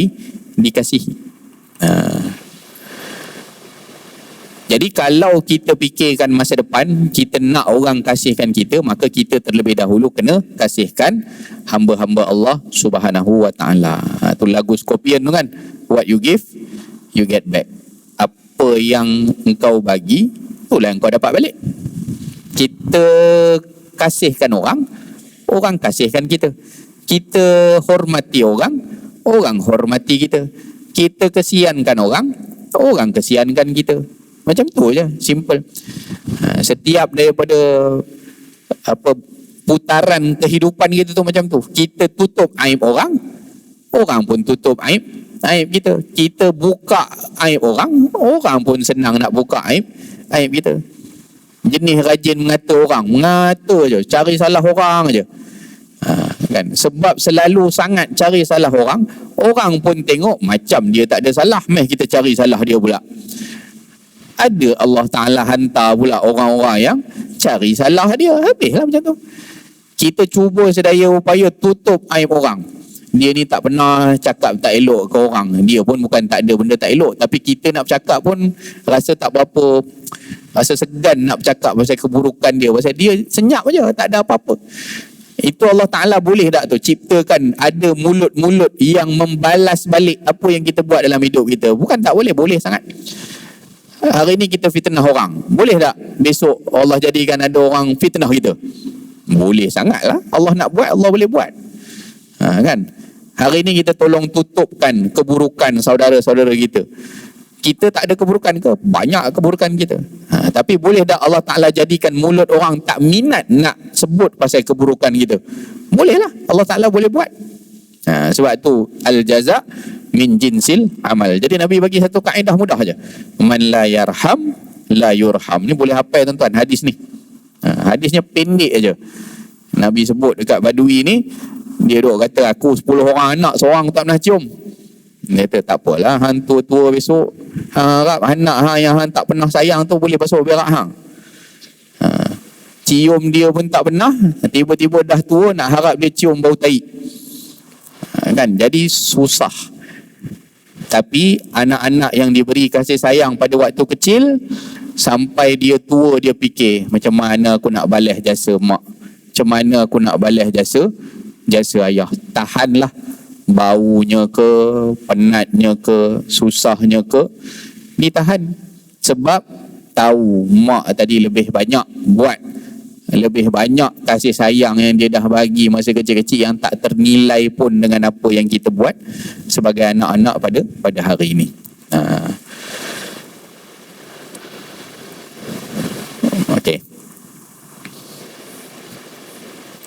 dikasihi. Jadi kalau kita fikirkan masa depan, kita nak orang kasihkan kita, maka kita terlebih dahulu kena kasihkan hamba-hamba Allah Subhanahu wa ta'ala. Itu lagu Scorpion tu kan, what you give, you get back. Apa yang engkau bagi, itulah yang kau dapat balik. Kita kasihkan orang, orang kasihkan kita. Kita hormati orang, orang hormati kita. Kita kesiankan orang, orang kesiankan kita. Macam tu je, simple. Setiap daripada putaran kehidupan kita tu macam tu. Kita tutup aib orang, orang pun tutup aib kita. Kita buka aib orang, orang pun senang nak buka aib kita. Jenis rajin mengata je, cari salah orang je. Kan? Sebab selalu sangat cari salah orang, orang pun tengok macam dia tak ada salah, meh kita cari salah dia pula. Ada Allah Ta'ala hantar pula orang-orang yang cari salah dia, habislah macam tu. Kita cuba sedaya upaya tutup aib orang. Dia ni tak pernah cakap tak elok ke orang, dia pun bukan tak ada benda tak elok, tapi kita nak bercakap pun rasa tak berapa, rasa segan nak bercakap pasal keburukan dia, pasal dia senyap je, tak ada apa-apa. Itu Allah Ta'ala boleh tak tu ciptakan ada mulut-mulut yang membalas balik apa yang kita buat dalam hidup kita? Bukan tak boleh, boleh sangat. Hari ni kita fitnah orang, boleh tak besok Allah jadikan ada orang fitnah kita? Boleh sangat lah. Allah nak buat, Allah boleh buat. Kan? Hari ni kita tolong tutupkan keburukan saudara-saudara kita. Kita tak ada keburukan ke? Banyak keburukan kita. Tapi boleh tak Allah Ta'ala jadikan mulut orang tak minat nak sebut pasal keburukan kita? Boleh lah, Allah Ta'ala boleh buat. Sebab tu al-jaza min jinsil amal. Jadi Nabi bagi satu kaedah mudah aja. Man la yarham la yurham. Ni boleh hafal tuan-tuan hadis ni. Hadisnya pendek aja. Nabi sebut dekat Badui ni, dia duk kata aku 10 orang anak, seorang tak pernah cium. Dia kata tak apalah, hang tua-tua besok harap anak hang yang hang tak pernah sayang tu boleh basuh berak hang. Cium dia pun tak pernah, tiba-tiba dah tua nak harap dia cium bau tai. Kan, jadi susah. Tapi anak-anak yang diberi kasih sayang pada waktu kecil, sampai dia tua dia fikir, macam mana aku nak balas jasa mak, macam mana aku nak balas jasa ayah. Tahanlah baunya ke, penatnya ke, susahnya ke, ditahan. Sebab tahu mak tadi lebih banyak buat, lebih banyak kasih sayang yang dia dah bagi masa kecil-kecil yang tak ternilai pun dengan apa yang kita buat sebagai anak-anak pada hari ini. Okey.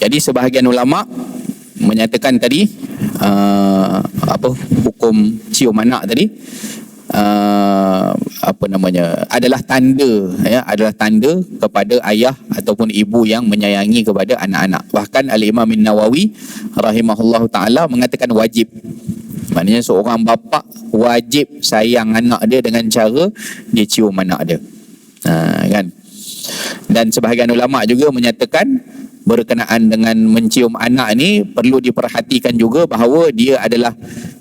Jadi sebahagian ulama menyatakan tadi hukum cium anak tadi adalah tanda, adalah tanda kepada ayah ataupun ibu yang menyayangi kepada anak-anak. Bahkan Al-Imam An-Nawawi rahimahullahu taala mengatakan wajib. Maknanya seorang bapa wajib sayang anak dia dengan cara dia cium anak dia. Kan? Dan sebahagian ulama juga menyatakan berkenaan dengan mencium anak ni perlu diperhatikan juga bahawa dia adalah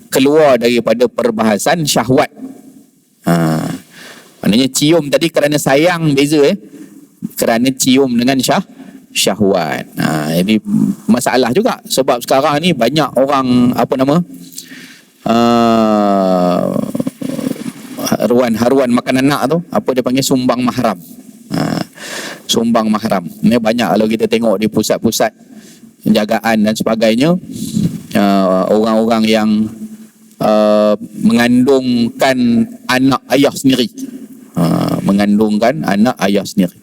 keluar daripada perbahasan syahwat. Maknanya cium tadi kerana sayang beza, kerana cium dengan syahwat. Jadi masalah juga sebab sekarang ni banyak orang haruan makan anak tu, apa dia panggil, sumbang mahram. Sumbang mahram ni banyak kalau kita tengok di pusat-pusat jagaan dan sebagainya. Orang-orang yang mengandungkan anak ayah sendiri, mengandungkan anak ayah sendiri.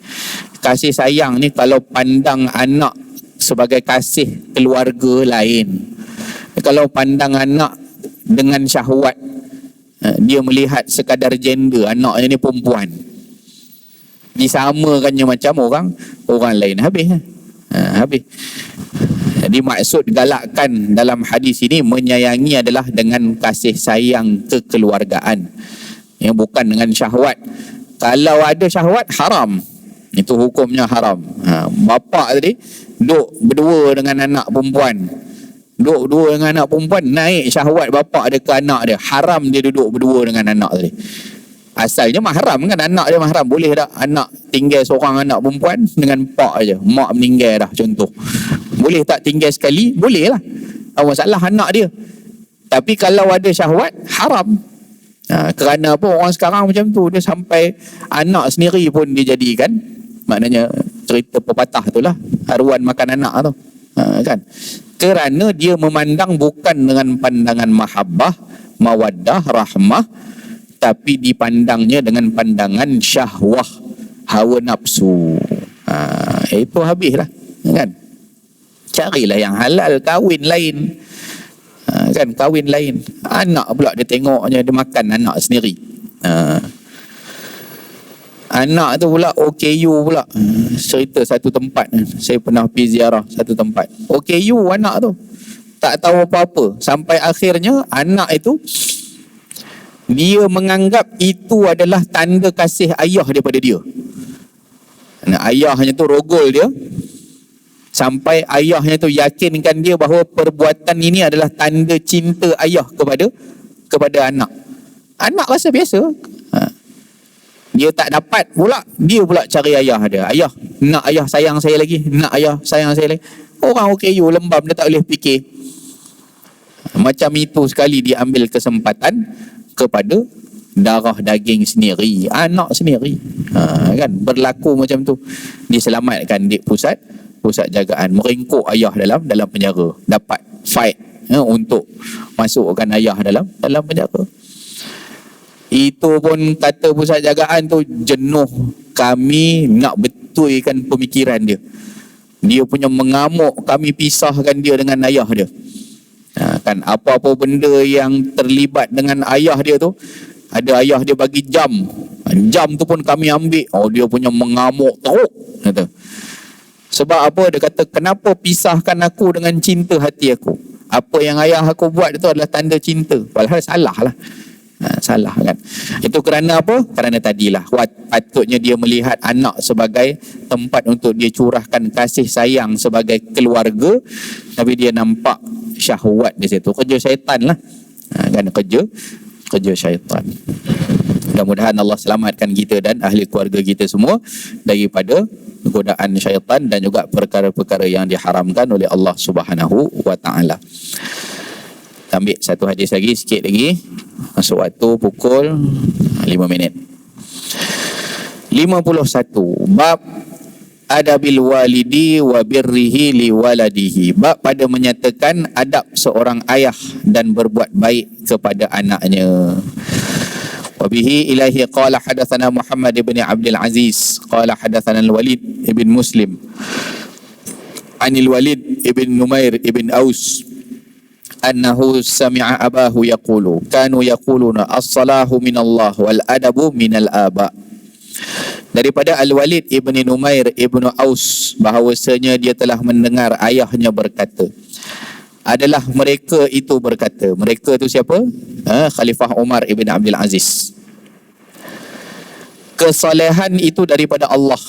Kasih sayang ni kalau pandang anak sebagai kasih keluarga lain. Kalau pandang anak dengan syahwat, dia melihat sekadar gender, anaknya ni perempuan, disamakannya macam orang lain, habis. Jadi maksud galakkan dalam hadis ini menyayangi adalah dengan kasih sayang kekeluargaan, bukan dengan syahwat. Kalau ada syahwat, haram. Itu hukumnya haram. Bapa tadi duk berdua dengan anak perempuan, naik syahwat bapa dia ke anak dia, haram dia duduk berdua dengan anak tadi. Asalnya mahram kan, anak dia mahram. Boleh tak anak tinggal seorang anak perempuan dengan pak aja, mak meninggal dah contoh, boleh tak tinggal sekali? Boleh lah, apa masalah anak dia. Tapi kalau ada syahwat, haram. Kerana apa? Orang sekarang macam tu, dia sampai anak sendiri pun dia jadikan, maknanya cerita pepatah tu lah, haruan makan anak tu, kan? Kerana dia memandang bukan dengan pandangan mahabbah, mawaddah, rahmah, tapi dipandangnya dengan pandangan syahwah, hawa nafsu. Itu habislah, kan? Carilah yang halal, kahwin lain, kan? Kahwin lain. Anak pula dia tengoknya dia makan anak sendiri. Anak tu pula OKU pula. Cerita satu tempat, saya pernah pergi ziarah satu tempat, OKU anak tu tak tahu apa-apa. Sampai akhirnya anak itu, dia menganggap itu adalah tanda kasih ayah daripada dia. Ayahnya tu rogol dia, sampai ayahnya tu yakinkan dia bahawa perbuatan ini adalah tanda cinta ayah kepada anak. Anak rasa biasa. Dia tak dapat pula, dia pula cari ayah dia. Ayah, nak ayah sayang saya lagi, nak ayah sayang saya lagi. Orang OKU lembam, dia tak boleh fikir. Macam itu sekali dia ambil kesempatan kepada darah daging sendiri, anak sendiri, kan? Berlaku macam tu. Diselamatkan di pusat jagaan, meringkuk ayah dalam penjara, dapat fight untuk masukkan ayah dalam penjara. Itu pun kata pusat jagaan tu, jenuh kami nak betulkan pemikiran dia. Dia punya mengamuk, kami pisahkan dia dengan ayah dia. Kan apa-apa benda yang terlibat dengan ayah dia tu, ada ayah dia bagi jam. Jam tu pun kami ambil. Oh, dia punya mengamuk teruk kata. Sebab apa? Dia kata, kenapa pisahkan aku dengan cinta hati aku? Apa yang ayah aku buat itu adalah tanda cinta. Padahal salah lah. Salah kan. Itu kerana apa? Kerana tadilah patutnya dia melihat anak sebagai tempat untuk dia curahkan kasih sayang sebagai keluarga, tapi dia nampak syahwat di situ. Kerja syaitan lah. Kan kerja syaitan. Mudah-mudahan Allah selamatkan kita dan ahli keluarga kita semua daripada godaan syaitan dan juga perkara-perkara yang diharamkan oleh Allah Subhanahu wa taala. Ambil satu hadis lagi, sikit lagi. Masuk waktu pukul 5 minit. 51. Bab adabil walidi wa birrihi li waladihi. Bab pada menyatakan adab seorang ayah dan berbuat baik kepada anaknya. Wabihi ilahi qala hadatsana Muhammad ibn Abdul Aziz qala hadatsana Al-Walid ibn Muslim anil Walid ibn Numair ibn Aus annahu sami'a abahu yaqulu kanu yaquluna as-salahu minallah wal adabu minal aba. Daripada Al-Walid ibn Numair ibn Aus bahawasanya dia telah mendengar ayahnya berkata, adalah mereka itu berkata. Mereka itu siapa? Khalifah Umar ibn Abdul Aziz. Kesalehan itu daripada Allah,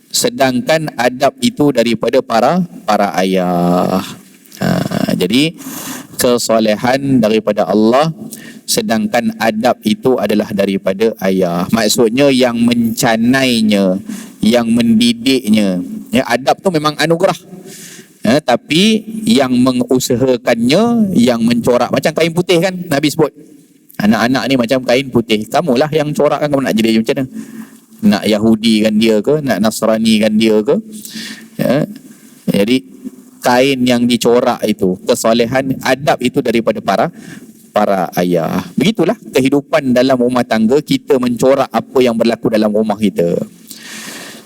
sedangkan adab itu daripada para ayah. Jadi kesalehan daripada Allah, sedangkan adab itu adalah daripada ayah. Maksudnya yang mencanainya, yang mendidiknya. Ya, adab tu memang anugerah. Tapi yang mengusahakannya, yang mencorak, macam kain putih kan Nabi sebut, anak-anak ni macam kain putih, kamulah yang corak kan. Kamu nak jadi macam mana? Nak Yahudi kan dia ke, nak Nasrani kan dia ke? Jadi kain yang dicorak itu, kesalehan, adab itu daripada para ayah. Begitulah kehidupan dalam rumah tangga, kita mencorak apa yang berlaku dalam rumah kita.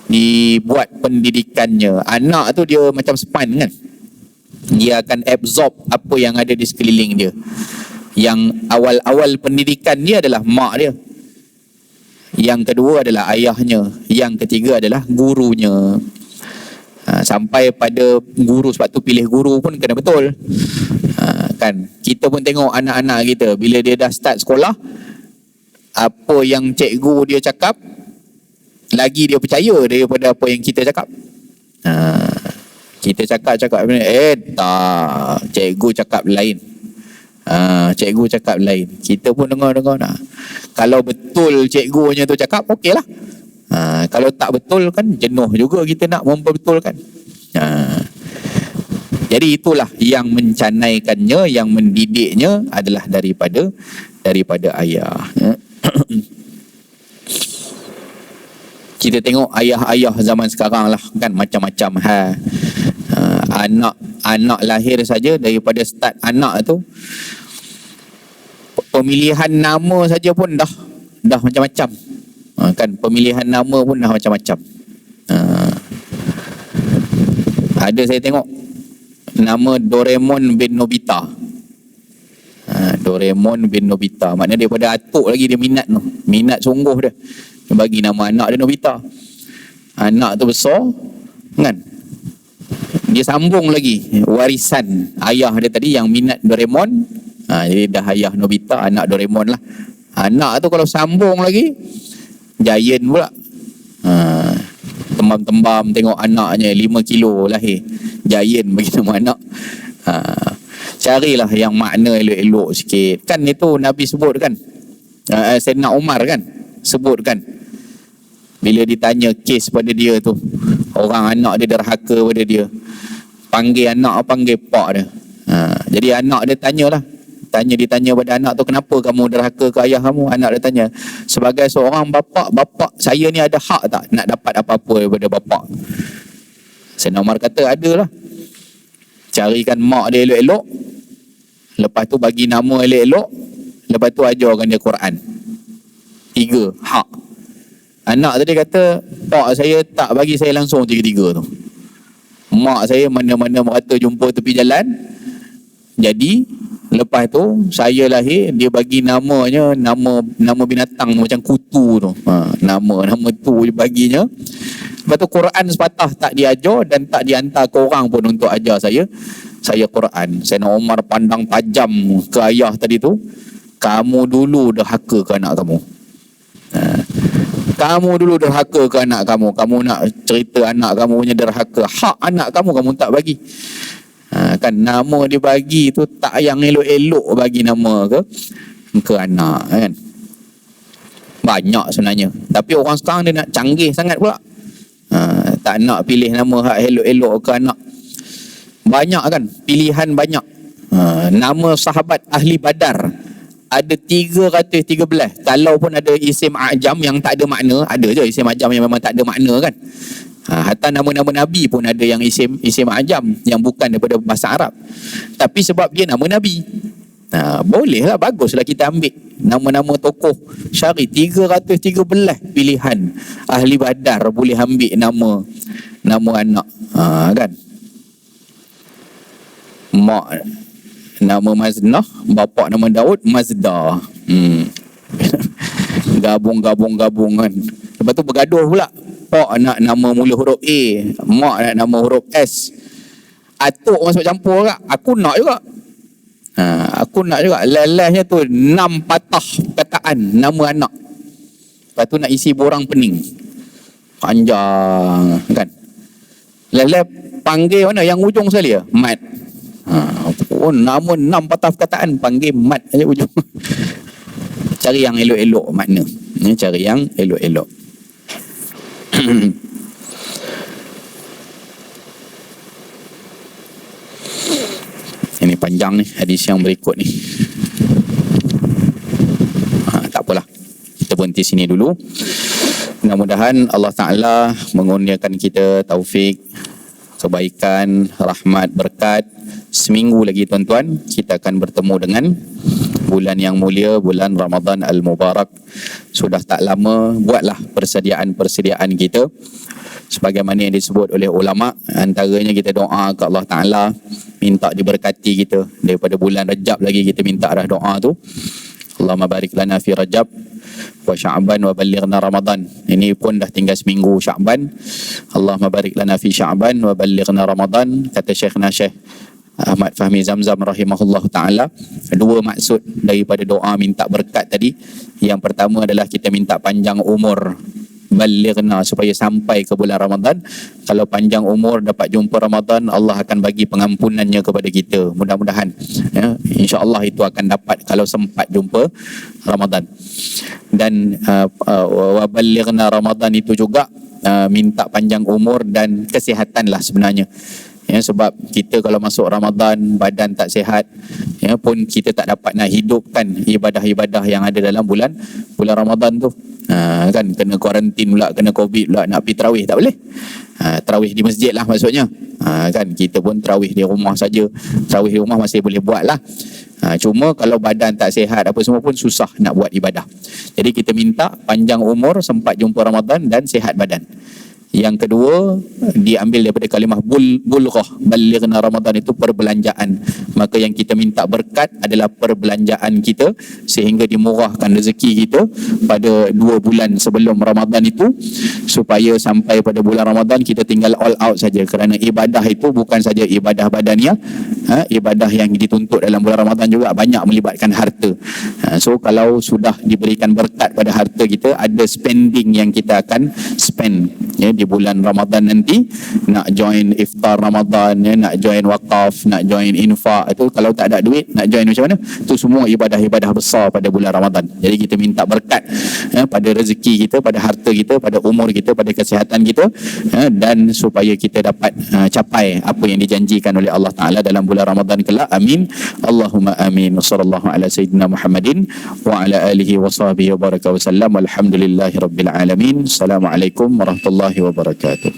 Dibuat pendidikannya. Anak tu dia macam span kan, dia akan absorb apa yang ada di sekeliling dia. Yang awal-awal pendidikan dia adalah mak dia, yang kedua adalah ayahnya, yang ketiga adalah gurunya. Sampai pada guru, sebab tu pilih guru pun kena betul. Kan kita pun tengok anak-anak kita, bila dia dah start sekolah, apa yang cikgu dia cakap lagi dia percaya daripada apa yang kita cakap. Kita cakap tak, cikgu cakap lain. Cikgu cakap lain. Kita pun dengar. Kalau betul cikgunya tu cakap, okey lah. Kalau tak betul kan jenuh juga kita nak memperbetulkan. Jadi itulah yang mencanaikannya, yang mendidiknya adalah daripada ayah. Kita tengok ayah-ayah zaman sekarang lah kan, macam-macam anak lahir saja, daripada start anak tu, pemilihan nama saja pun dah macam-macam. Kan pemilihan nama pun dah macam-macam. Ada saya tengok nama Doraemon bin Nobita. Doraemon bin Nobita, maknanya daripada atuk lagi dia minat sungguh dia. Dia bagi nama anak dia Nobita. Anak tu besar kan, dia sambung lagi warisan ayah dia tadi yang minat Doraemon. Jadi dah ayah Nobita, anak Doraemon lah. Anak tu kalau sambung lagi Giant pula. Tembam-tembam tengok anaknya 5 kilo lahir, Giant bagi nama anak. Carilah yang makna elok-elok sikit. Kan itu Nabi sebut kan, Sayyidina Umar kan sebut kan, bila ditanya kes pada dia tu, orang anak dia derhaka pada dia, panggil anak, panggil pak dia. Jadi anak dia ditanya pada anak tu, kenapa kamu derhaka ke ayah kamu? Anak dia tanya, sebagai seorang bapa saya ni ada hak tak nak dapat apa-apa daripada bapa? Sayyidina Umar kata, ada lah. Carikan mak dia elok-elok, lepas tu bagi nama elok-elok, lepas tu ajarkan dia Quran. 3 hak. Anak tadi kata, pak saya tak bagi saya langsung 3-3 tu. Mak saya mana-mana merata jumpa tepi jalan. Jadi lepas tu saya lahir, dia bagi namanya nama binatang macam kutu tu. Nama tu dia baginya. Lepas tu Quran sepatah tak diajar dan tak dihantar ke orang pun untuk ajar saya Quran. Sayyidina Umar pandang tajam ke ayah tadi tu. Kamu dulu derhaka ke anak kamu. Kamu dulu derhaka ke anak kamu. Kamu nak cerita anak kamu punya derhaka. Hak anak kamu tak bagi. Kan nama dia bagi tu tak yang elok-elok bagi nama ke anak kan. Banyak sebenarnya. Tapi orang sekarang dia nak canggih sangat pula. Tak nak pilih nama hak elok-elok ke anak. Banyak kan, pilihan banyak. Nama sahabat ahli Badar ada 313. Kalau pun ada isim ajam yang tak ada makna, ada je isim ajam yang memang tak ada makna kan. Hatta nama-nama Nabi pun ada yang isim ajam yang bukan daripada bahasa Arab. Tapi sebab dia nama Nabi, bolehlah, baguslah kita ambil nama-nama tokoh syari. 313 pilihan ahli Badar boleh ambil nama anak. Kan. Mak nama Maznah, bapa nama Daud, Mazda. Gabung kan. Lepas tu bergaduh pula. Pak nak nama mula huruf A, mak nak nama huruf S. Atuk masuk campur juga. Aku nak juga. Lelahnya tu 6 patah kataan nama anak. Lepas tu nak isi borang pening. Panjang kan. Lelah panggil mana yang ujung sekali ya? Mat. Nama 6 patah perkataan panggil mat aja ujung. Cari yang elok-elok makna. Cari yang elok-elok. Ini panjang ni hadis yang berikut ni. Tak apalah, kita berhenti sini dulu. Mudah-mudahan Allah Ta'ala mengurniakan kita taufik, kebaikan, rahmat, berkat. Seminggu lagi tuan-tuan, kita akan bertemu dengan bulan yang mulia, bulan Ramadan Al-Mubarak. Sudah tak lama, buatlah persediaan kita sebagaimana yang disebut oleh ulama. Antaranya kita doa ke Allah Ta'ala, minta diberkati kita. Daripada bulan Rajab lagi kita minta dah doa tu. Allahumma barik lana fi Rajab wa Sya'ban wa ballighna Ramadan. Ini pun dah tinggal seminggu Sya'ban. Allahumma barik lana fi Sya'ban wa ballighna Ramadan. Kata Syekhna Syekh Ahmad Fahmi Zamzam rahimahullah ta'ala, 2 maksud daripada doa minta berkat tadi. Yang pertama adalah kita minta panjang umur, balighna, supaya sampai ke bulan Ramadan. Kalau panjang umur dapat jumpa Ramadan, Allah akan bagi pengampunannya kepada kita. Mudah-mudahan ya, insya-Allah itu akan dapat kalau sempat jumpa Ramadan. Dan wa balighna Ramadan itu juga minta panjang umur dan kesihatan lah sebenarnya. Ya, sebab kita kalau masuk Ramadan badan tak sihat, ya, pun kita tak dapat nak hidupkan ibadah-ibadah yang ada dalam bulan Ramadan tu. Kan kena kuarantin pula, kena Covid pula, nak pergi tarawih tak boleh. Tarawih di masjid lah maksudnya. Kan kita pun tarawih di rumah saja. Tarawih di rumah masih boleh buat lah. Cuma kalau badan tak sihat apa semua pun susah nak buat ibadah. Jadi kita minta panjang umur, sempat jumpa Ramadan dan sihat badan. Yang kedua diambil daripada kalimah bulghah, balighna Ramadan, itu perbelanjaan. Maka yang kita minta berkat adalah perbelanjaan kita sehingga dimurahkan rezeki kita pada 2 bulan sebelum Ramadan itu, supaya sampai pada bulan Ramadan kita tinggal all out saja. Kerana ibadah itu bukan saja ibadah badaniah, ibadah yang dituntut dalam bulan Ramadan juga banyak melibatkan harta. So kalau sudah diberikan berkat pada harta kita, ada spending yang kita akan spend ya di bulan Ramadan nanti. Nak join iftar Ramadan ya, nak join wakaf, nak join infak, itu kalau tak ada duit nak join macam mana? Itu semua ibadah-ibadah besar pada bulan Ramadan. Jadi kita minta berkat ya, pada rezeki kita, pada harta kita, pada umur kita, pada kesihatan kita ya, dan supaya kita dapat capai apa yang dijanjikan oleh Allah Ta'ala dalam bulan Ramadan kelak. Amin. Allahumma amin. Wassallallahu ala sayyidina Muhammadin wa ala alihi wa sahbihi wa baraka wa sallam. Walhamdulillahi rabbil alamin. Assalamualaikum warahmatullahi wabarakatuh.